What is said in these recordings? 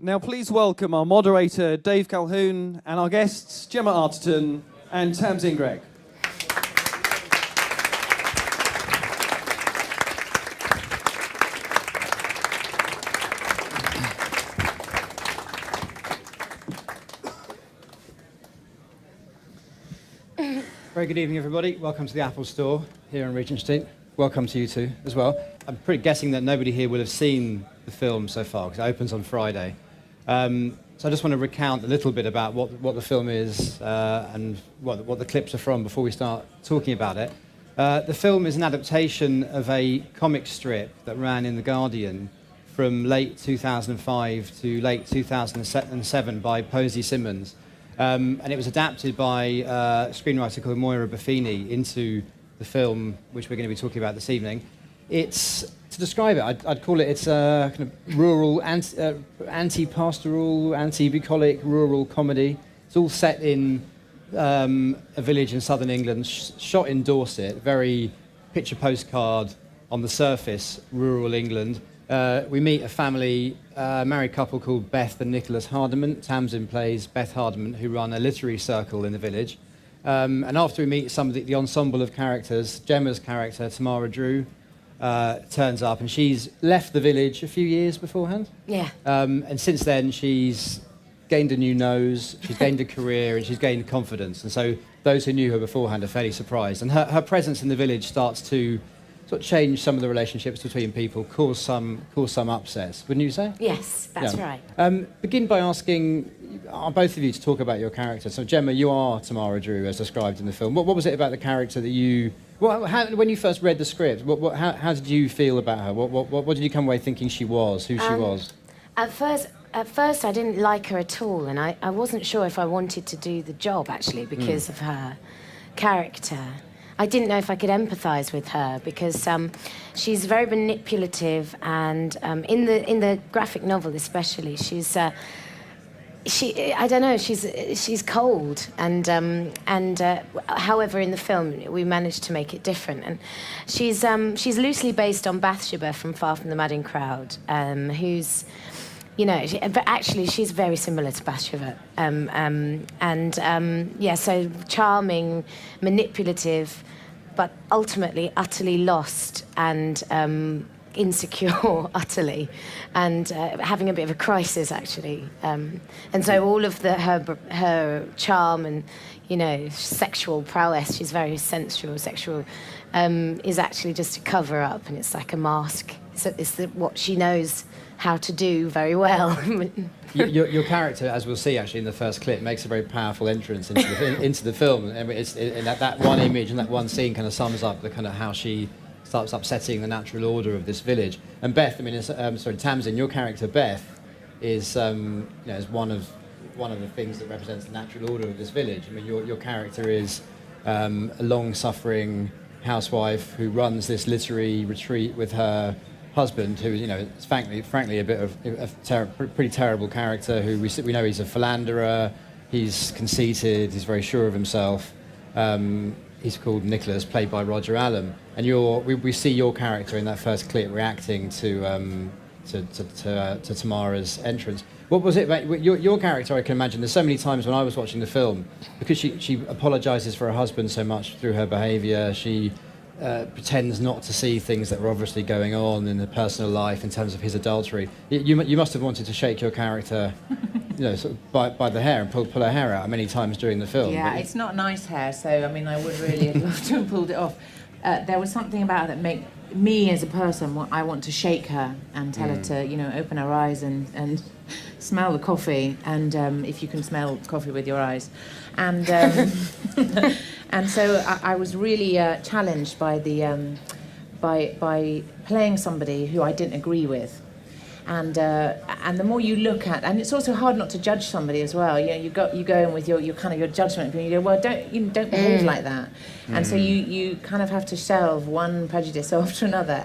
Now please welcome our moderator, Dave Calhoun, and our guests, Gemma Arterton and Tamsin. Very good evening, everybody. Welcome to the Apple Store here on Regent Street. Welcome to you two as well. I'm pretty guessing that nobody here will have seen the film so far because it opens on Friday. So I just want to recount a little bit about what the film is and what the clips are from before we start talking about it. The film is an adaptation of a comic strip that ran in The Guardian from late 2005 to late 2007 by Posey Simmons. And it was adapted by a screenwriter called Moira Buffini into the film, which we're going to be talking about this evening. To describe it, I'd call it's a kind of rural, anti-pastoral, anti-bucolic rural comedy. It's all set in a village in southern England, shot in Dorset, very picture postcard on the surface, rural England. We meet a family, a married couple called Beth and Nicholas Hardiman. Tamsin plays Beth Hardiman, who run a literary circle in the village. And after we meet some of the ensemble of characters, Gemma's character, Tamara Drewe, turns up, and she's left the village a few years beforehand. Yeah. And since then, she's gained a new nose, she's gained a career, and she's gained confidence. And so those who knew her beforehand are fairly surprised. And her presence in the village starts to sort of change some of the relationships between people, cause some upsets. Wouldn't you say? Yes, that's right. Begin by asking both of you to talk about your character. So Gemma, you are Tamara Drewe, as described in the film. What was it about the character that you... when you first read the script, how did you feel about her? What did you come away thinking she was, who she was? At first, I didn't like her at all, and I wasn't sure if I wanted to do the job, actually, because of her character. I didn't know if I could empathise with her, because she's very manipulative, and in the graphic novel especially, she's cold, and however in the film we managed to make it different, and she's loosely based on Bathsheba from Far From the Madding Crowd, who's, but actually she's very similar to Bathsheba, so charming, manipulative, but ultimately utterly lost and insecure utterly, and having a bit of a crisis actually, and so all of her charm and sexual prowess, she's very sensual, sexual, is actually just a cover up, and it's like a mask. It's what she knows how to do very well. Your character, as we'll see actually in the first clip, makes a very powerful entrance into the film, and that one image and that one scene kind of sums up the kind of how she starts upsetting the natural order of this village. And Beth, Tamsin, your character Beth is is one of the things that represents the natural order of this village. I mean, your character is a long-suffering housewife who runs this literary retreat with her husband, who is frankly a bit of a pretty terrible character. Who we know he's a philanderer, he's conceited, he's very sure of himself. He's called Nicholas, played by Roger Allam, and we see your character in that first clip reacting to Tamara's entrance. What was it about your character? I can imagine there's so many times when I was watching the film, because she apologises for her husband so much through her behaviour. She pretends not to see things that were obviously going on in her personal life in terms of his adultery. You must have wanted to shake your character, sort of by the hair and pull her hair out many times during the film. Yeah, it's not nice hair, so I mean, I would really have loved to have pulled it off. There was something about it that made me as a person, I want to shake her and tell her to, open her eyes and smell the coffee, and if you can smell coffee with your eyes, and and so I was really challenged by the by playing somebody who I didn't agree with, and the more you look at, and it's also hard not to judge somebody as well. You go in with your kind of your judgment, and you go, well, don't behave like that, and so you kind of have to shelve one prejudice after another,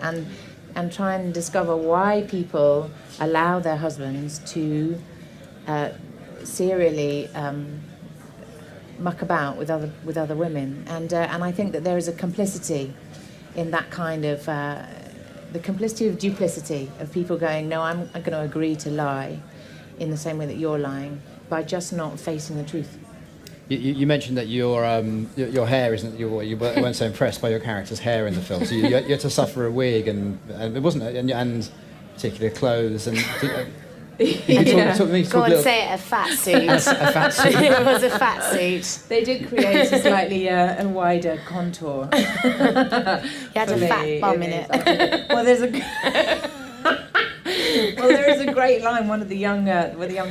and try and discover why people allow their husbands to serially muck about with other women, and I think that there is a complicity in that kind of the complicity of duplicity of people going, no, I'm going to agree to lie in the same way that you're lying, by just not facing the truth. You mentioned that your hair isn't. You weren't so impressed by your character's hair in the film, so you had to suffer a wig and it wasn't and particular clothes and. Go on, say it, a fat suit. A fat suit. It was a fat suit. They did create a slightly a wider contour. You had a fat bum in it. Well, there is a great line. One of the young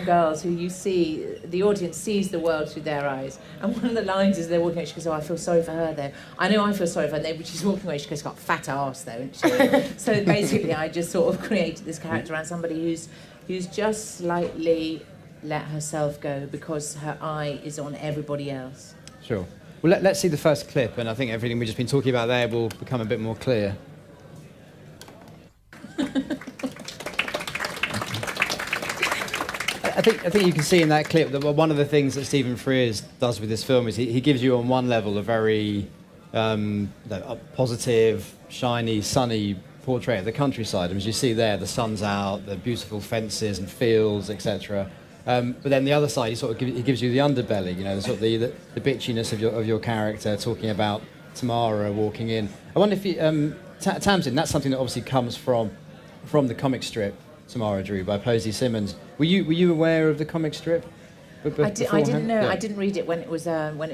girls who you see, the audience sees the world through their eyes. And one of the lines is they're walking away. She goes, "Oh, I feel sorry for her though. I know I feel sorry for her." But she's walking away. She goes, "Got fat ass though." Isn't she? So basically, I just sort of created this character around somebody who's just slightly let herself go because her eye is on everybody else. Sure. Well, let's see the first clip, and I think everything we've just been talking about there will become a bit more clear. I think you can see in that clip that one of the things that Stephen Frears does with this film is he gives you on one level a very positive, shiny, sunny portrait of the countryside. And as you see there, the sun's out, the beautiful fences and fields, etc. But then the other side, he gives you the underbelly, you know, the sort of the bitchiness of your character, talking about Tamara walking in. I wonder if you, Tamsin, that's something that obviously comes from the comic strip Tamara Drewe by Posey Simmons. Were you aware of the comic strip? I didn't know. Yeah. I didn't read it when it was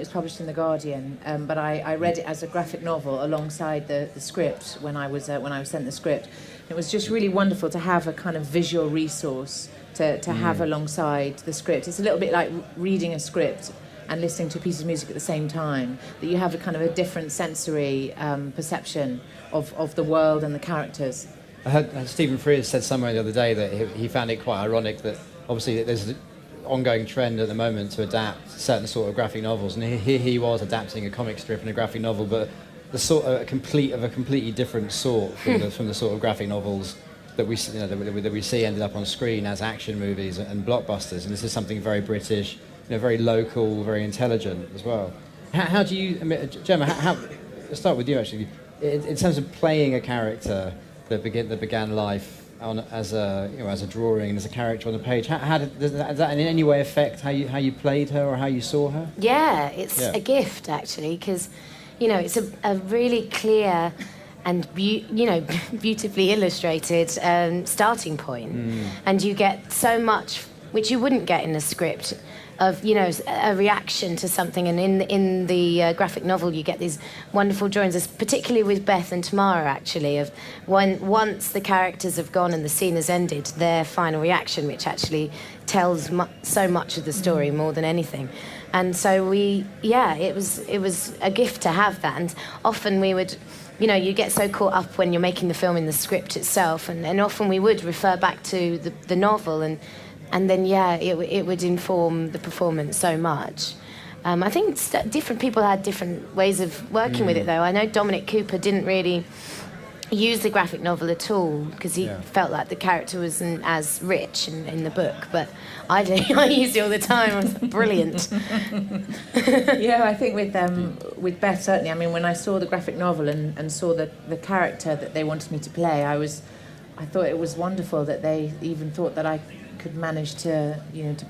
published in The Guardian, but I read it as a graphic novel alongside the script when I was sent the script. It was just really wonderful to have a kind of visual resource to have alongside the script. It's a little bit like reading a script and listening to a piece of music at the same time, that you have a kind of a different sensory perception of the world and the characters. I heard Stephen Frears said somewhere the other day that he found it quite ironic that obviously there's an ongoing trend at the moment to adapt certain sort of graphic novels, and here he was adapting a comic strip and a graphic novel, but the sort of a completely different sort from the sort of graphic novels that we that we see ended up on screen as action movies and blockbusters. And this is something very British, very local, very intelligent as well. How do you, Gemma? Let's start with you actually. In terms of playing a character that began life as a drawing and as a character on the page, does that in any way affect how you played her or how you saw her? Yeah, it's a gift actually, because it's a really clear and beautifully illustrated starting point, and you get so much which you wouldn't get in a script of a reaction to something, and in the graphic novel you get these wonderful drawings, particularly with Beth and Tamara actually, of once the characters have gone and the scene has ended, their final reaction, which actually tells so much of the story more than anything. And so it was a gift to have that. And often we would, you get so caught up when you're making the film in the script itself, and often we would refer back to the novel, and then it would inform the performance so much. I think different people had different ways of working with it, though. I know Dominic Cooper didn't really use the graphic novel at all because he felt like the character wasn't as rich in the book, but I used it all the time. It was brilliant. I think with Beth, certainly. I mean, when I saw the graphic novel and saw the character that they wanted me to play, I thought it was wonderful that they even thought that I could manage to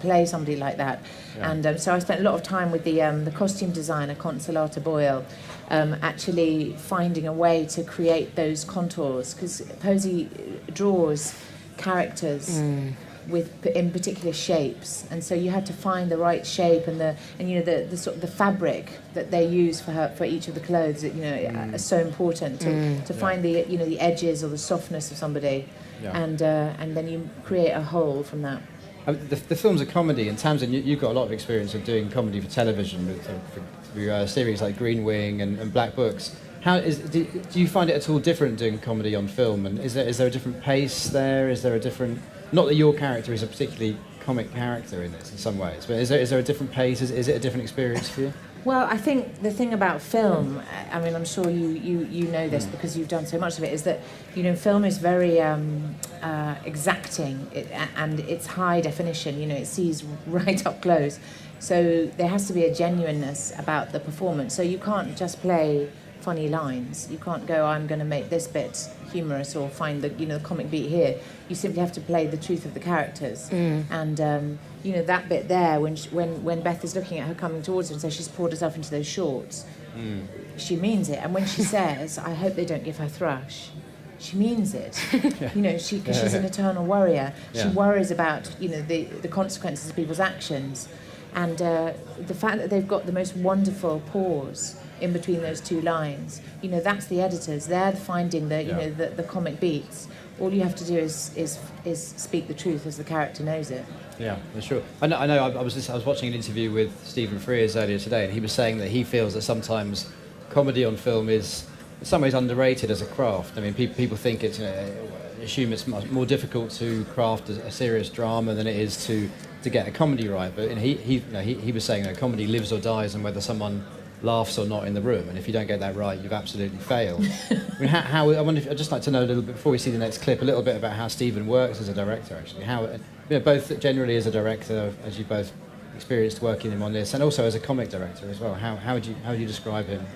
play somebody like that. And so I spent a lot of time with the costume designer Consolata Boyle, actually finding a way to create those contours, because Posey draws characters in particular shapes, and so you had to find the right shape and the sort of the fabric that they use for each of the clothes are so important to find the edges or the softness of somebody. And then you create a whole from that. The film's a comedy, and Tamsin, you've got a lot of experience of doing comedy for television with series like Green Wing and Black Books. Do you find it at all different doing comedy on film? And is there a different pace there? Is there a different? Not that your character is a particularly comic character in this in some ways, but is there a different pace? Is it a different experience for you? Well, I think the thing about film, I mean, I'm sure you know this because you've done so much of it, is that, film is very exacting and it's high definition, it sees right up close. So there has to be a genuineness about the performance. So you can't just play funny lines. You can't go, I'm going to make this bit humorous or find the the comic beat here. You simply have to play the truth of the characters. And that bit there when Beth is looking at her coming towards her and says she's poured herself into those shorts, she means it. And when she says, "I hope they don't give her thrush," she means it. Because she's an eternal worrier. She worries about the consequences of people's actions. And the fact that they've got the most wonderful pause in between those two lines, that's the editors. They're finding the comic beats. All you have to do is speak the truth as the character knows it. Yeah, that's true. I know. I was watching an interview with Stephen Frears earlier today, and he was saying that he feels that sometimes comedy on film is in some ways underrated as a craft. I mean, people think it's assume it's much more difficult to craft a serious drama than it is to get a comedy right. But he was saying that comedy lives or dies on whether someone laughs or not in the room, and if you don't get that right, you've absolutely failed. I mean, I wonder if I'd just like to know a little bit before we see the next clip, a little bit about how Stephen works as a director. Actually, how both generally as a director, as you both experienced working him on this, and also as a comic director as well. How would you describe him?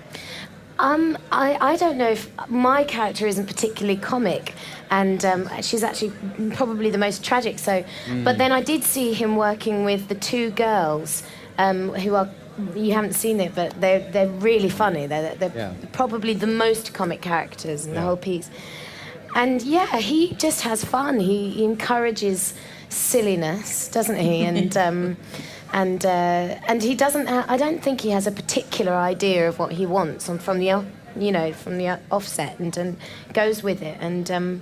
I don't know if my character isn't particularly comic, and she's actually probably the most tragic. So, but then I did see him working with the two girls who are. You haven't seen it, but they're really funny. They're probably the most comic characters in the whole piece. And he just has fun. He encourages silliness, doesn't he? And he doesn't. I don't think he has a particular idea of what he wants from the offset, and goes with it. And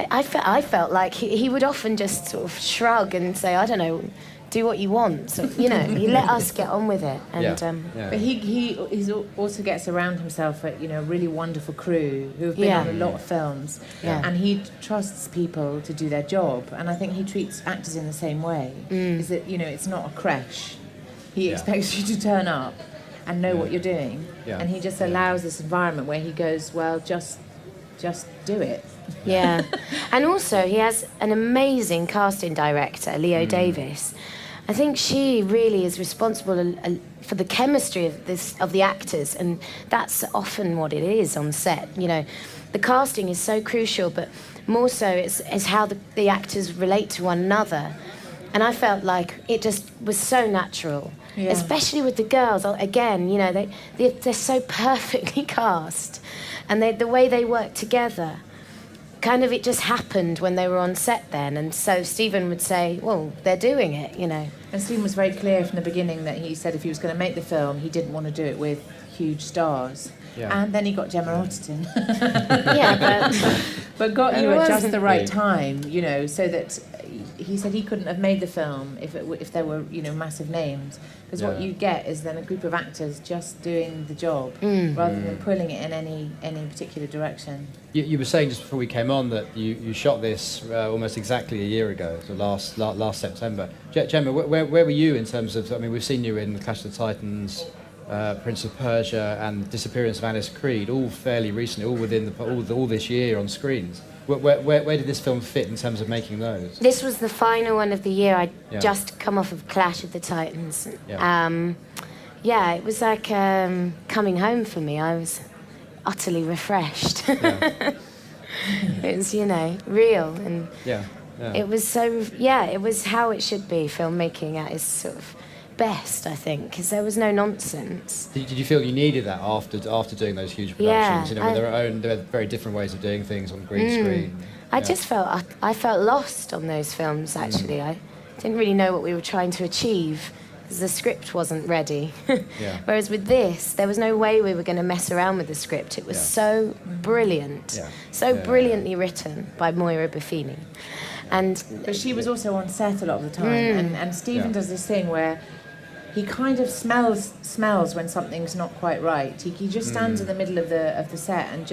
I felt like he would often just sort of shrug and say, I don't know, do what you want. So, he let us get on with it. And but he also gets around himself at a really wonderful crew who have been on a lot of films, and he trusts people to do their job. And I think he treats actors in the same way. Is that it's not a creche. He expects you to turn up and know what you're doing, and he just allows this environment where he goes, well, just do it. Yeah, and also he has an amazing casting director, Leo Davis. I think she really is responsible for the chemistry of the actors, and that's often what it is on set. The casting is so crucial, but more so it's how the actors relate to one another. And I felt like it just was so natural, especially with the girls. Again, they're so perfectly cast, and the way they work together. Kind of, it just happened when they were on set then, and so Stephen would say, well, they're doing it, And Stephen was very clear from the beginning that he said if he was going to make the film, he didn't want to do it with huge stars. And then he got Gemma Arterton. but got you at just the right time, so that he said he couldn't have made the film if there were massive names, because what you get is then a group of actors just doing the job rather than pulling it in any particular direction. You were saying just before we came on that you shot this almost exactly a year ago, so last September. Gemma, where were you in terms of? I mean, we've seen you in Clash of the Titans, Prince of Persia, and Disappearance of Alice Creed, all fairly recently, all within all this year on screens. Where did this film fit in terms of making those? This was the final one of the year. I'd just come off of Clash of the Titans. It was like coming home for me. I was utterly refreshed. It was, real, and it was so. It was how it should be. Filmmaking at its sort of best, I think, because there was no nonsense. Did you feel you needed that after doing those huge productions? There are very different ways of doing things on green screen. I just felt I felt lost on those films. Actually, I didn't really know what we were trying to achieve because the script wasn't ready. Whereas with this, there was no way we were going to mess around with the script. It was so brilliant, brilliantly written by Moira Buffini. But she was also on set a lot of the time, and Stephen does this thing where he kind of smells when something's not quite right. He just stands in the middle of the set and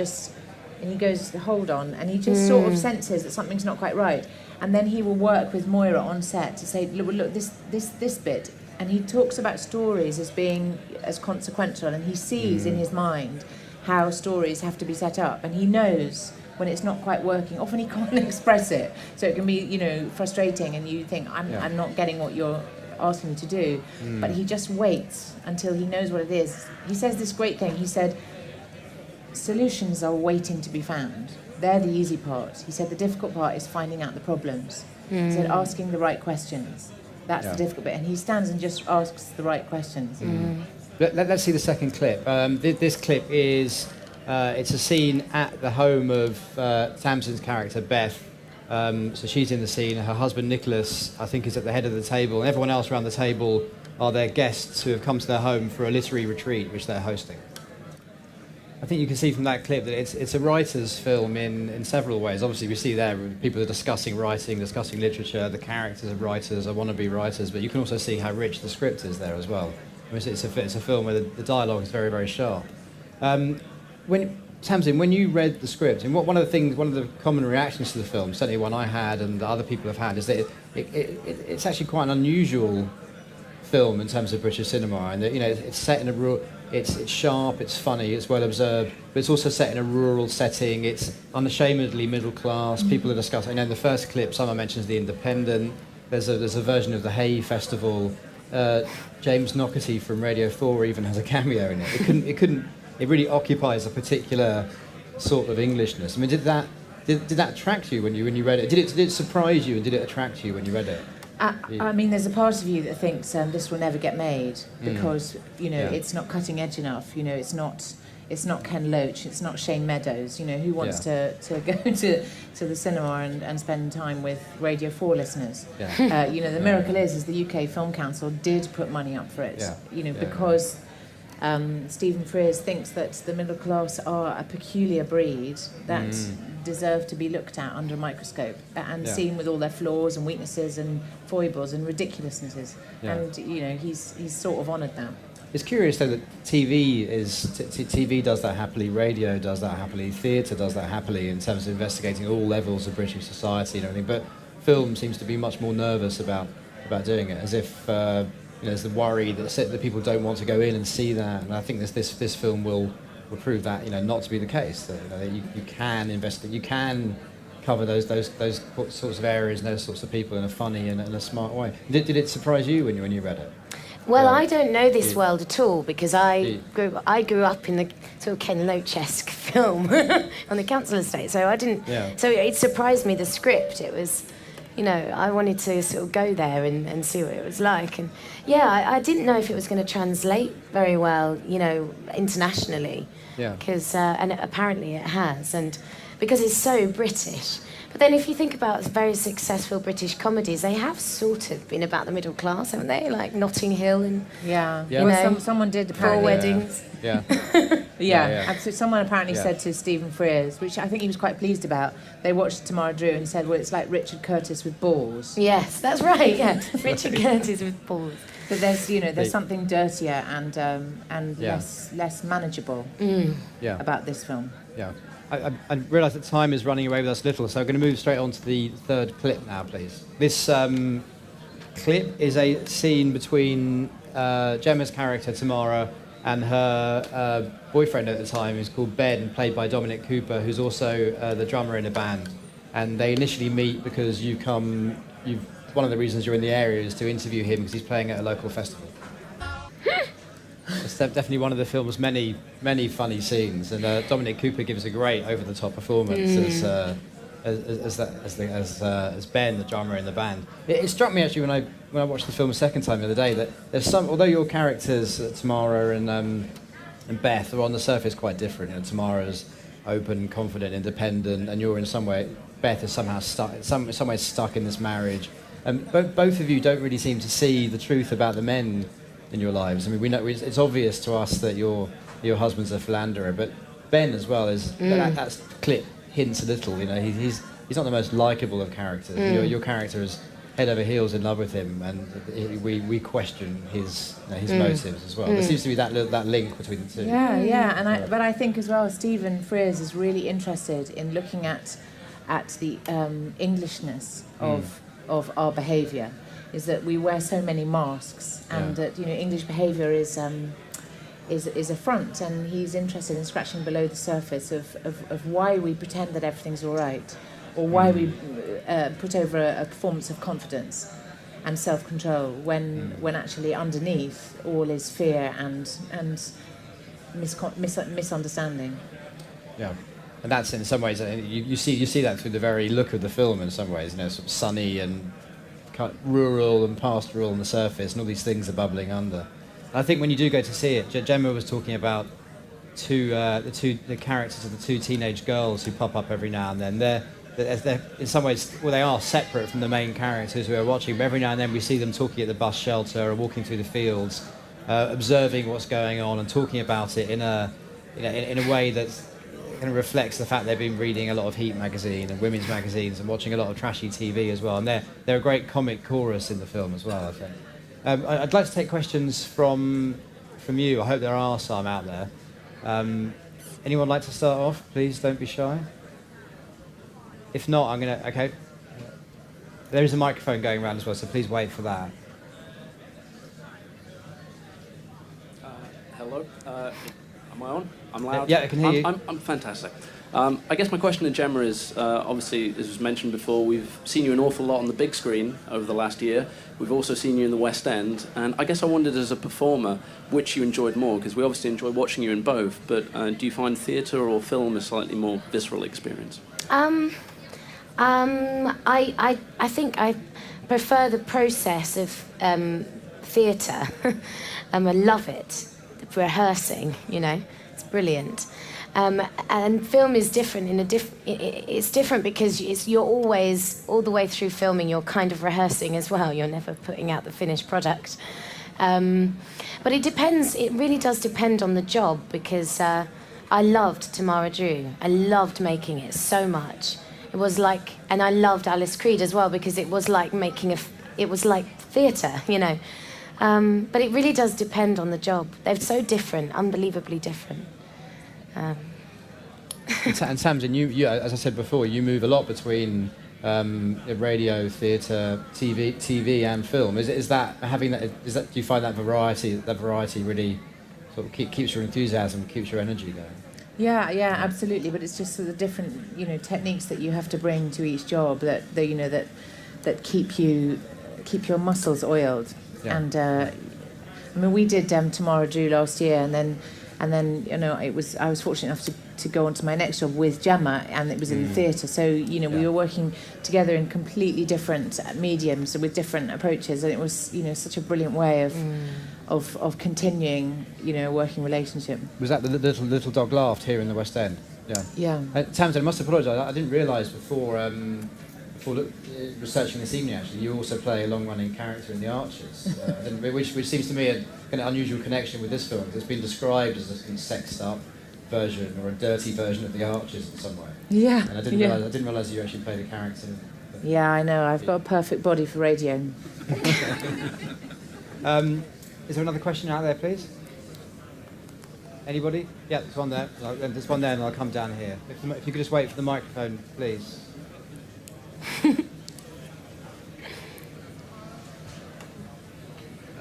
he goes, hold on, and he just sort of senses that something's not quite right, and then he will work with Moira on set to say, look, this bit, and he talks about stories as being as consequential, and he sees in his mind how stories have to be set up, and he knows when it's not quite working. Often he can't express it, so it can be frustrating, and you think I'm not getting what you're asking me to do, but he just waits until he knows what it is. He says this great thing. He said, solutions are waiting to be found. they're the easy part. He said the difficult part is finding out the problems. He said asking the right questions. That's the difficult bit. And he stands and just asks the right questions. Let's see the second clip. This clip is, it's a scene at the home of Tamsin's character, Beth. So she's in the scene. Her husband, Nicholas, I think is at the head of the table. And everyone else around the table are their guests who have come to their home for a literary retreat, which they're hosting. I think you can see from that clip that it's a writer's film in several ways. Obviously, we see there people are discussing writing, discussing literature, the characters of writers are wannabe writers, but you can also see how rich the script is there as well. I mean, it's a film where the dialogue is very, very sharp. Tamsin, when you read the script, and one of the common reactions to the film, certainly one I had and that other people have had, is that it's actually quite an unusual film in terms of British cinema, and that, you know, it's set in a it's sharp, it's funny, it's well observed, but it's also set in a rural setting. It's unashamedly middle class. People are discussing. And in the first clip, someone mentions the Independent. There's a version of the Hay Festival. James Knockerty from Radio 4 even has a cameo in it. It really occupies a particular sort of Englishness. I mean, did that attract you when you read it? Did it surprise you, and did it attract you when you read it? I mean, there's a part of you that thinks this will never get made because it's not cutting edge enough. You know, it's not Ken Loach, it's not Shane Meadows. You know, who wants to go to the cinema and spend time with Radio 4 listeners? Yeah. The miracle is the UK Film Council did put money up for it. Yeah. Because Stephen Frears thinks that the middle class are a peculiar breed that deserve to be looked at under a microscope and seen with all their flaws and weaknesses and foibles and ridiculousnesses. Yeah. And he's sort of honoured that. It's curious though that TV does that happily, radio does that happily, theatre does that happily in terms of investigating all levels of British society and everything. But film seems to be much more nervous about doing it, as if there's the worry that people don't want to go in and see that. And I think this film will prove that not to be the case. That you can investigate, you can cover those sorts of areas and those sorts of people in a funny and in a smart way. Did it surprise you when you read it? Well, I don't know this world at all because I grew up in the sort of Ken Loach-esque film on the council estate, so I didn't. Yeah. So it surprised me, the script. It was, I wanted to sort of go there and see what it was like, and I didn't know if it was going to translate very well, internationally. Yeah. Because and apparently it has, and because it's so British. But then if you think about very successful British comedies, they have sort of been about the middle class, haven't they? Like Notting Hill and someone did apparently. Four Weddings. Yeah. Absolutely. Someone apparently said to Stephen Frears, which I think he was quite pleased about. They watched Tamara Drewe and said, "Well, it's like Richard Curtis with balls." Yes, that's right. Yeah, Richard Curtis with balls. But there's something dirtier and less manageable about this film. Yeah. I realise that time is running away with us a little, so I'm going to move straight on to the third clip now, please. This clip is a scene between Gemma's character, Tamara, and her boyfriend at the time, who's called Ben, played by Dominic Cooper, who's also the drummer in a band. And they initially meet because one of the reasons you're in the area is to interview him because he's playing at a local festival. It's definitely one of the film's many, many funny scenes, and Dominic Cooper gives a great over-the-top performance as Ben, the drummer in the band. It struck me actually when I watched the film a second time the other day that there's although your characters Tamara and Beth are on the surface quite different. Tamara's open, confident, independent, and you're in some way Beth is somehow stuck, some way stuck in this marriage. Both of you don't really seem to see the truth about the men in your lives. I mean, we know it's obvious to us that your husband's a philanderer, but Ben as well is that clip hints a little. He's not the most likable of characters. Your character is head over heels in love with him, and we question his motives as well. There seems to be that link between the two. But I think as well, Stephen Frears is really interested in looking at the Englishness of our behaviour. Is that we wear so many masks, and that English behaviour is a front, and he's interested in scratching below the surface of why we pretend that everything's all right, or why we put over a performance of confidence and self-control when actually underneath all is fear and misunderstanding. Yeah. And that's in some ways you see that through the very look of the film in some ways. Sort of sunny and kind of rural and pastoral on the surface, and all these things are bubbling under. And I think when you do go to see it, Gemma was talking about the characters of the two teenage girls who pop up every now and then. They're in some ways, well, they are separate from the main characters we are watching, but every now and then we see them talking at the bus shelter or walking through the fields, observing what's going on and talking about it in a way that kind of reflects the fact they've been reading a lot of Heat magazine and women's magazines and watching a lot of trashy TV as well. And they're a great comic chorus in the film as well, I think. I'd like to take questions from you. I hope there are some out there. Anyone like to start off? Please don't be shy. If not, I'm going to... Okay. There is a microphone going around as well, so please wait for that. Hello. Am I on? I'm loud? Yeah, I can hear you. I'm fantastic. I guess my question to Gemma is, obviously, as was mentioned before, we've seen you an awful lot on the big screen over the last year. We've also seen you in the West End. And I guess I wondered, as a performer, which you enjoyed more, because we obviously enjoy watching you in both. But do you find theatre or film a slightly more visceral experience? I think I prefer the process of theatre. I love it. Rehearsing, it's brilliant. And film is different it's different because you're always, all the way through filming, you're kind of rehearsing as well. You're never putting out the finished product. But it depends, it really does depend on the job, because I loved Tamara Drewe. I loved making it so much. It was like, and I loved Alice Creed as well, because it was like it was like theatre, But it really does depend on the job. They're so different, unbelievably different. And Tamsin, you, as I said before, you move a lot between radio, theatre, TV, and film. Is that having that? Do you find that variety really sort of keeps your enthusiasm, keeps your energy going? Yeah, absolutely. But it's just sort of different, techniques that you have to bring to each job that keep your muscles oiled. Yeah. And we did Tamara Drewe last year, and then I was fortunate enough to go on to my next job with Gemma, and it was in the theatre. So we were working together in completely different mediums with different approaches, and it was such a brilliant way of continuing a working relationship. Was that the little dog laughed here in the West End? Yeah. Yeah. Tamsin, I must apologise. I didn't realise before researching this evening, actually, you also play a long-running character in The Archers, which seems to me a kind of unusual connection with this film. It's been described as a sexed-up version or a dirty version of The Archers in some way. Yeah. And I didn't realise you actually played a character. Yeah, I know. I've got a perfect body for radio. Is there another question out there, please? Anybody? Yeah, there's one there. There's one there, and I'll come down here. If you could just wait for the microphone, please.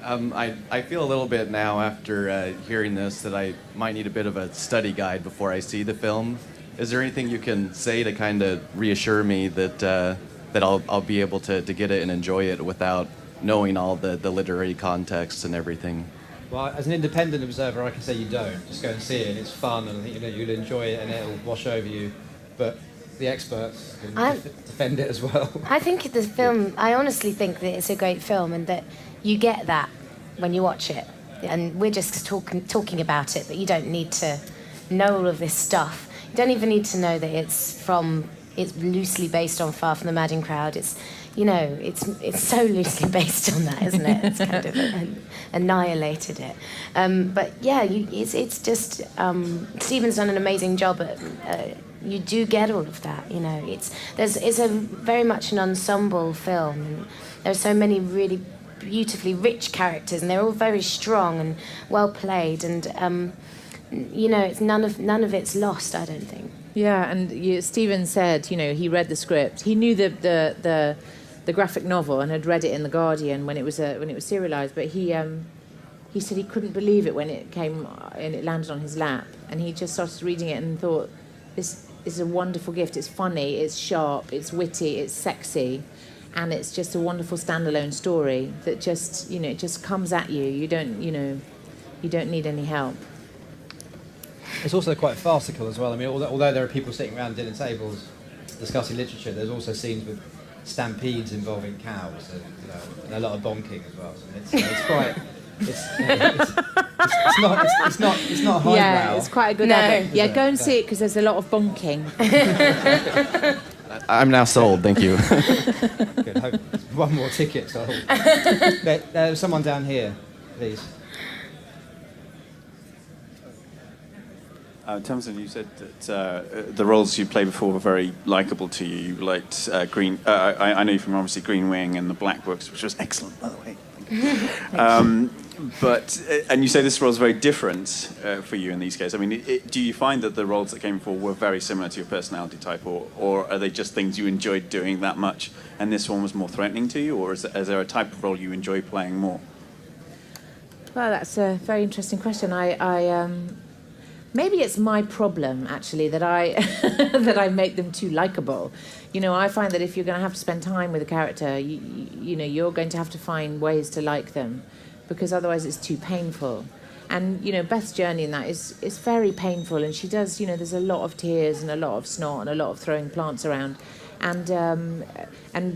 I feel a little bit now after hearing this that I might need a bit of a study guide before I see the film. Is there anything you can say to kind of reassure me that I'll be able to get it and enjoy it without knowing all the literary context and everything? Well, as an independent observer, I can say you don't. Just go and see it, and it's fun, and I think you'll enjoy it, and it'll wash over you. But the experts can defend it as well. I think the film, I honestly think that it's a great film, and that you get that when you watch it. And we're just talking about it, but you don't need to know all of this stuff. You don't even need to know that it's loosely based on Far From the Madding Crowd. It's so loosely based on that, isn't it? It's kind of annihilated it. But yeah, it's just Stephen's done an amazing job at. You do get all of that, It's a very much an ensemble film. And there are so many really beautifully rich characters, and they're all very strong and well played. And it's none of it's lost, I don't think. Yeah, and Stephen said, he read the script. He knew the graphic novel and had read it in The Guardian when it was serialised, but he said he couldn't believe it when it came and it landed on his lap, and he just started reading it and thought, this is a wonderful gift. It's funny, it's sharp, it's witty, it's sexy, and it's just a wonderful standalone story that just it just comes at you. You don't need any help. It's also quite farcical as well. I mean, although there are people sitting around dinner tables discussing literature, there's also scenes with stampedes involving cows and a lot of bonking as well. So it's quite. It's not highbrow. Yeah, it's quite a good advert. Yeah, go and see it because there's a lot of bonking. I'm now sold, thank you. Good. Hope one more ticket sold. There's someone down here, please. Tamsin, you said that the roles you played before were very likeable to you. You liked Green. I know you from obviously Green Wing and the Black Books, which was excellent, by the way. And you say this role is very different for you in these cases. I mean, do you find that the roles that came before were very similar to your personality type, or are they just things you enjoyed doing that much, and this one was more threatening to you, or is there a type of role you enjoy playing more? Well, that's a very interesting question. I maybe it's my problem actually that I that I make them too likable. You know, I find that if you're going to have to spend time with a character, you know, you're going to have to find ways to like them, because otherwise it's too painful. And you know, Beth's journey in that is very painful, and she does, you know, there's a lot of tears and a lot of snot and a lot of throwing plants around. And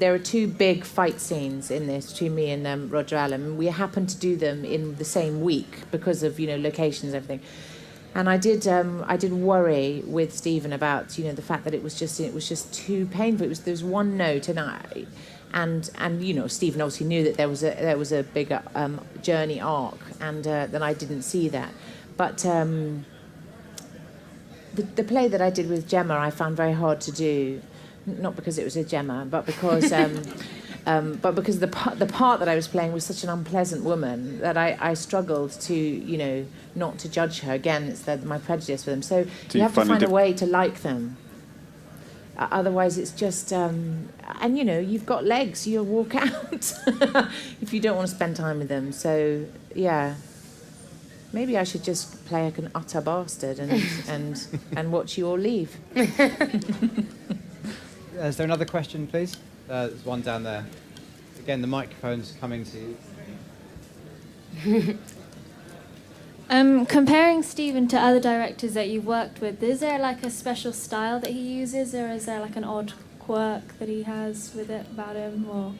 there are two big fight scenes in this between me and Roger Allen. We happened to do them in the same week because of, you know, locations and everything. And I did worry with Stephen about, you know, the fact that it was just too painful. There was one note, and you know, Stephen obviously knew that there was a bigger journey arc, and then I didn't see that. But the play that I did with Gemma, I found very hard to do, not because it was a Gemma, but because the part that I was playing was such an unpleasant woman that I struggled to, you know, not to judge her. Again, it's my prejudice for them. So you have to find a way to like them. Otherwise, it's just... and, you know, you've got legs. You'll walk out if you don't want to spend time with them. So, yeah. Maybe I should just play like an utter bastard and watch you all leave. Is there another question, please? There's one down there. Again, the microphone's coming to you. Comparing Stephen to other directors that you've worked with, is there like a special style that he uses, or is there like an odd quirk that he has with it about him, or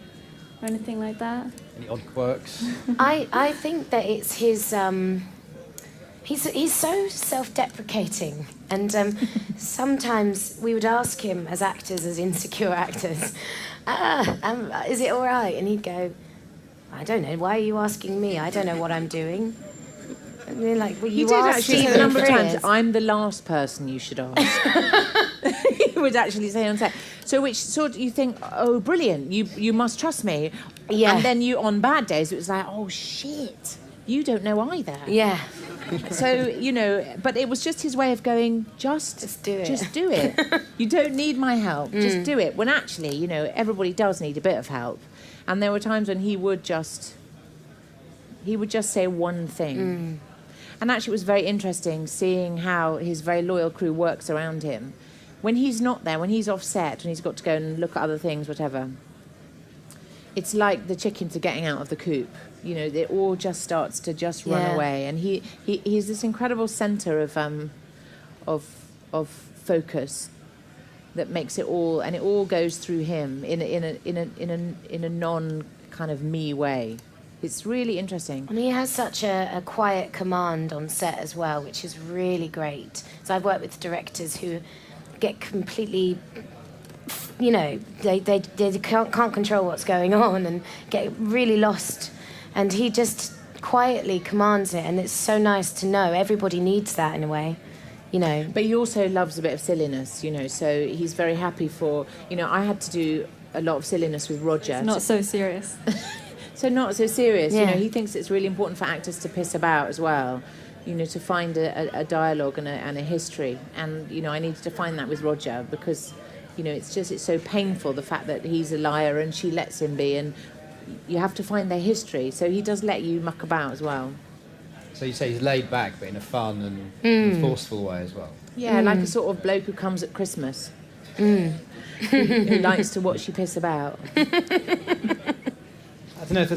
anything like that? Any odd quirks? I think that it's his... He's so self-deprecating, and sometimes we would ask him as actors, as insecure actors, is it all right? And he'd go, I don't know, why are you asking me? I don't know what I'm doing. And we're like, well, you did asked actually say Stephen a number of times, Frears. I'm the last person you should ask. He would actually say on set. So which sort of you think, oh, brilliant, you must trust me. Yeah. And then you, on bad days, it was like, oh, shit, you don't know either. Yeah. So, you know, but it was just his way of going, just do it. Just do it. You don't need my help. Just do it. When actually, you know, everybody does need a bit of help. And there were times when he would just say one thing. And actually it was very interesting seeing how his very loyal crew works around him. When he's not there, when he's off set, when he's got to go and look at other things, whatever, it's like the chickens are getting out of the coop. You know, it all just starts to just run away. And he's this incredible centre of focus that makes it all, and it all goes through him in a non kind of me way. It's really interesting. And he has such a quiet command on set as well, which is really great. So I've worked with directors who get completely, you know, they can't control what's going on and get really lost. And he just quietly commands it, and it's so nice to know. Everybody needs that in a way, you know. But he also loves a bit of silliness, you know, so he's very happy for, you know, I had to do a lot of silliness with Roger. It's not so serious. So not so serious, Yeah. you know, he thinks it's really important for actors to piss about as well, you know, to find a dialogue and a history. And, you know, I needed to find that with Roger because, you know, it's so painful, the fact that he's a liar and she lets him be, and you have to find their history. So he does let you muck about as well. So you say he's laid back, but in a fun and forceful way as well. Yeah, like a sort of bloke who comes at Christmas. Who likes to watch you piss about. don't know if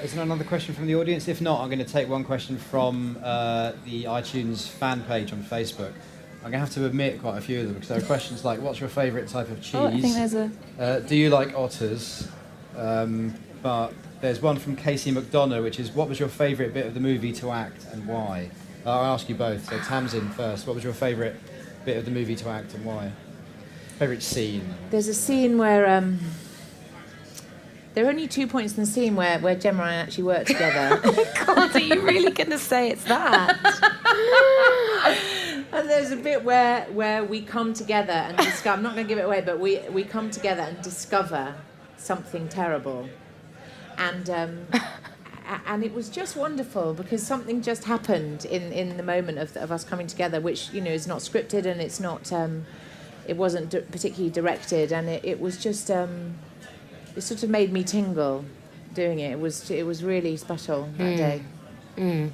is there another question from the audience? If not, I'm going to take one question from the iTunes fan page on Facebook. I'm going to have to omit quite a few of them because there are questions like, what's your favourite type of cheese? Oh, I think there's do you like otters? But there's one from Casey McDonough, which is, what was your favourite bit of the movie to act and why? I'll ask you both. So Tamsin first. What was your favourite bit of the movie to act and why? Favourite scene? There's a scene where there are only 2 points in the scene where Gemma and I actually work together. God, are you really going to say it's that? And there's a bit where we come together and discover, I'm not going to give it away, but we come together and discover something terrible. And it was just wonderful because something just happened in the moment of us coming together, which, you know, is not scripted and it's not, it wasn't particularly directed, and it was just, it sort of made me tingle doing it. It was really special that day.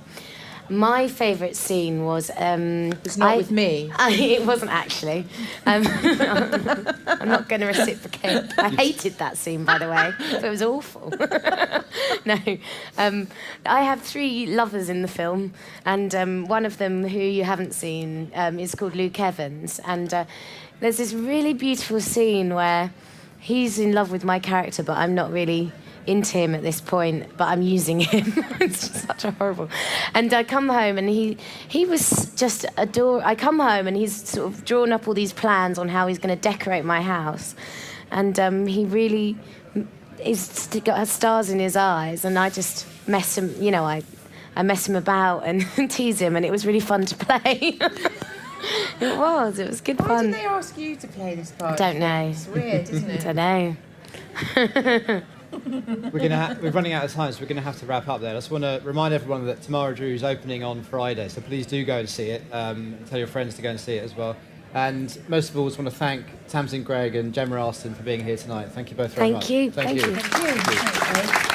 My favourite scene was... it's not with me. It wasn't actually. I'm not going to reciprocate. I hated that scene, by the way. It was awful. No. I have 3 lovers in the film, and one of them, who you haven't seen, is called Luke Evans. And there's this really beautiful scene where he's in love with my character, but I'm not really into him at this point, but I'm using him. It's just such a horrible... And I come home and he was just I come home and he's sort of drawn up all these plans on how he's going to decorate my house. And he really has stars in his eyes, and I just mess him, you know, I mess him about and tease him, and it was really fun to play. It was good fun. Why did they ask you to play this part? Don't know. It's weird, isn't it? Don't know. We're running out of time, so we're going to have to wrap up there. I just want to remind everyone that Tamara Drewe is opening on Friday, so please do go and see it. Tell your friends to go and see it as well. And most of all, I just want to thank Tamsin Greig and Gemma Arterton for being here tonight. Thank you both very much. Thank you. Thank you.